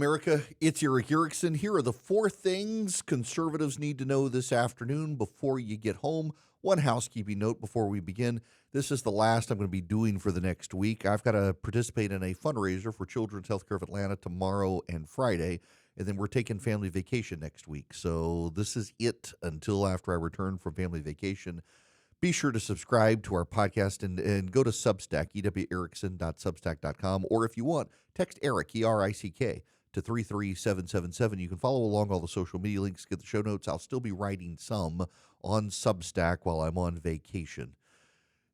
America. It's Erick Erickson. Here are the four things conservatives need to know this afternoon before you get home. One housekeeping note before we begin. This is the last I'm going to be doing for the next week. I've got to participate in a fundraiser for Children's Healthcare of Atlanta tomorrow and Friday, and then we're taking family vacation next week. So this is it until after I return from family vacation. Be sure to subscribe to our podcast and go to Substack, ewerickson.substack.com, or if you want, text Erick, E-R-I-C-K, to 33777. You can follow along all the social media links, get the show notes. I'll still be writing some on Substack while I'm on vacation.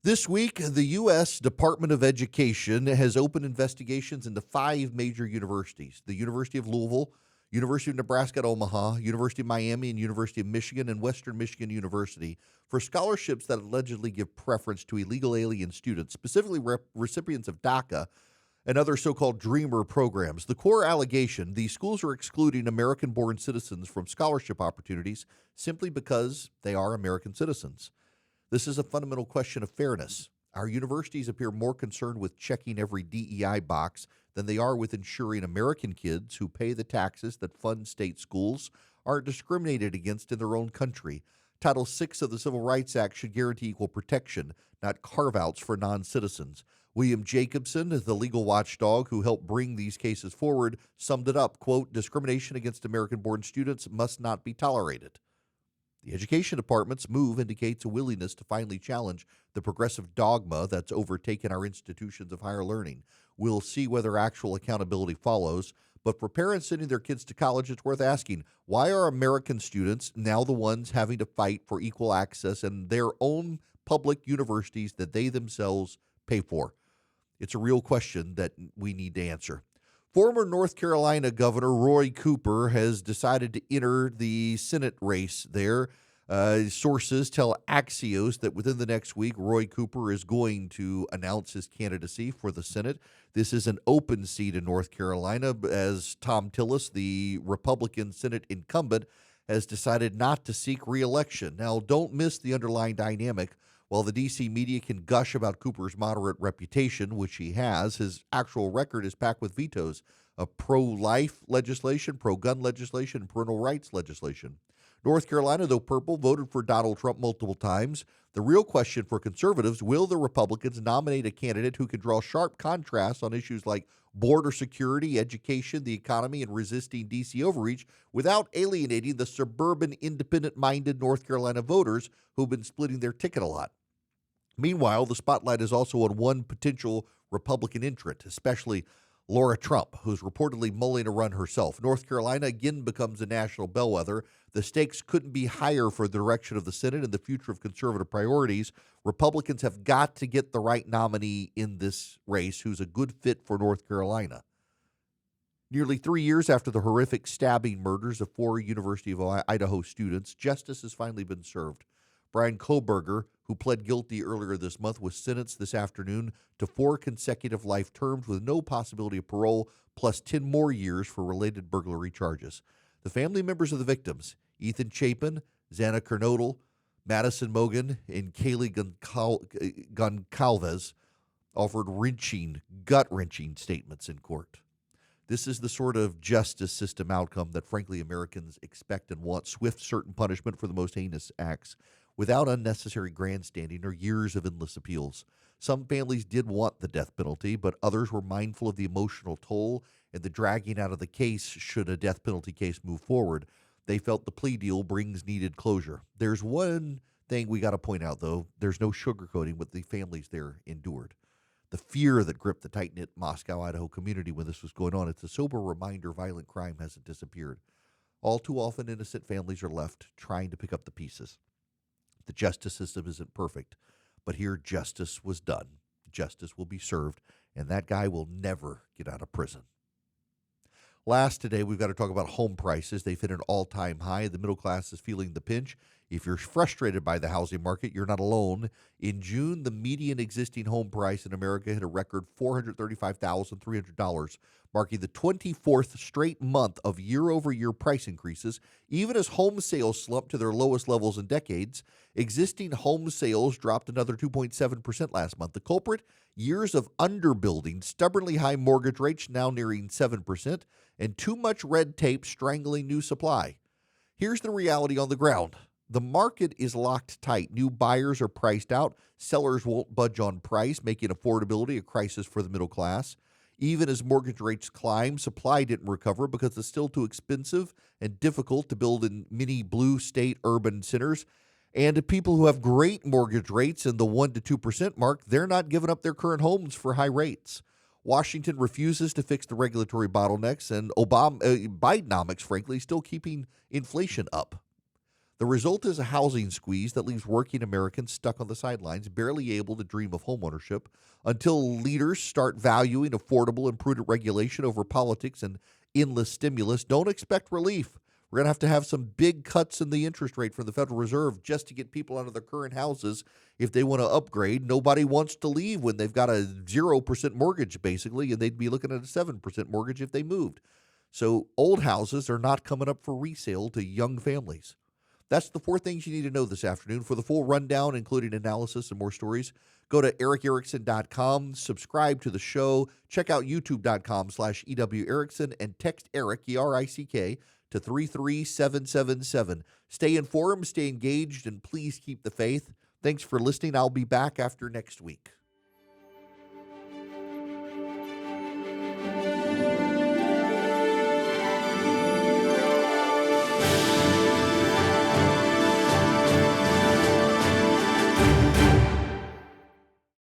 This week, the U.S. Department of Education has opened investigations into 5 major universities: the University of Louisville, University of Nebraska at Omaha, University of Miami, and University of Michigan and Western Michigan University for scholarships that allegedly give preference to illegal alien students, specifically recipients of DACA and other so-called Dreamer programs. The core allegation: these schools are excluding American-born citizens from scholarship opportunities simply because they are American citizens. This is a fundamental question of fairness. Our universities appear more concerned with checking every DEI box than they are with ensuring American kids who pay the taxes that fund state schools aren't discriminated against in their own country. Title VI of the Civil Rights Act should guarantee equal protection, not carve-outs for non-citizens. William Jacobson, the legal watchdog who helped bring these cases forward, summed it up, quote, "Discrimination against American-born students must not be tolerated." The Education Department's move indicates a willingness to finally challenge the progressive dogma that's overtaken our institutions of higher learning. We'll see whether actual accountability follows, but for parents sending their kids to college, it's worth asking, why are American students now the ones having to fight for equal access in their own public universities that they themselves pay for? It's a real question that we need to answer. Former North Carolina Governor Roy Cooper has decided to enter the Senate race there. Sources tell Axios that within the next week, Roy Cooper is going to announce his candidacy for the Senate. This is an open seat in North Carolina, as Tom Tillis, the Republican Senate incumbent, has decided not to seek re-election. Now, don't miss the underlying dynamic. While the D.C. media can gush about Cooper's moderate reputation, which he has, his actual record is packed with vetoes of pro-life legislation, pro-gun legislation, and parental rights legislation. North Carolina, though purple, voted for Donald Trump multiple times. The real question for conservatives: will the Republicans nominate a candidate who can draw sharp contrasts on issues like border security, education, the economy, and resisting D.C. overreach without alienating the suburban, independent-minded North Carolina voters who've been splitting their ticket a lot? Meanwhile, the spotlight is also on one potential Republican entrant, especially Laura Trump, who's reportedly mulling a run herself. North Carolina again becomes a national bellwether. The stakes couldn't be higher for the direction of the Senate and the future of conservative priorities. Republicans have got to get the right nominee in this race who's a good fit for North Carolina. Nearly 3 years after the horrific stabbing murders of 4 University of Idaho students, justice has finally been served. Brian Kohberger, who pled guilty earlier this month, was sentenced this afternoon to 4 consecutive life terms with no possibility of parole, plus 10 more years for related burglary charges. The family members of the victims, Ethan Chapin, Xana Kernodle, Madison Mogan, and Kaylee Goncalves, offered gut-wrenching statements in court. This is the sort of justice system outcome that, frankly, Americans expect and want: swift, certain punishment for the most heinous acts, without unnecessary grandstanding or years of endless appeals. Some families did want the death penalty, but others were mindful of the emotional toll and the dragging out of the case should a death penalty case move forward. They felt the plea deal brings needed closure. There's one thing we got to point out, though. There's no sugarcoating what the families there endured. The fear that gripped the tight-knit Moscow, Idaho community when this was going on, it's a sober reminder violent crime hasn't disappeared. All too often, innocent families are left trying to pick up the pieces. The justice system isn't perfect, but here justice was done. Justice will be served, and that guy will never get out of prison. Last today, we've got to talk about home prices. They've hit an all-time high. The middle class is feeling the pinch. If you're frustrated by the housing market, you're not alone. In June, the median existing home price in America hit a record $435,300, marking the 24th straight month of year-over-year price increases. Even as home sales slumped to their lowest levels in decades, existing home sales dropped another 2.7% last month. The culprit? Years of underbuilding, stubbornly high mortgage rates now nearing 7%, and too much red tape strangling new supply. Here's the reality on the ground. The market is locked tight. New buyers are priced out. Sellers won't budge on price, making affordability a crisis for the middle class. Even as mortgage rates climb, supply didn't recover because it's still too expensive and difficult to build in many blue state urban centers. And to people who have great mortgage rates in the 1% to 2% mark, they're not giving up their current homes for high rates. Washington refuses to fix the regulatory bottlenecks, and Bidenomics, frankly, still keeping inflation up. The result is a housing squeeze that leaves working Americans stuck on the sidelines, barely able to dream of homeownership. Until leaders start valuing affordable and prudent regulation over politics and endless stimulus, don't expect relief. We're going to have some big cuts in the interest rate from the Federal Reserve just to get people out of their current houses if they want to upgrade. Nobody wants to leave when they've got a 0% mortgage, basically, and they'd be looking at a 7% mortgage if they moved. So old houses are not coming up for resale to young families. That's the 4 things you need to know this afternoon. For the full rundown, including analysis and more stories, go to erickerickson.com, subscribe to the show, check out youtube.com/EW Erickson, and text Erick, E-R-I-C-K, to 33777. Stay informed, stay engaged, and please keep the faith. Thanks for listening. I'll be back after next week.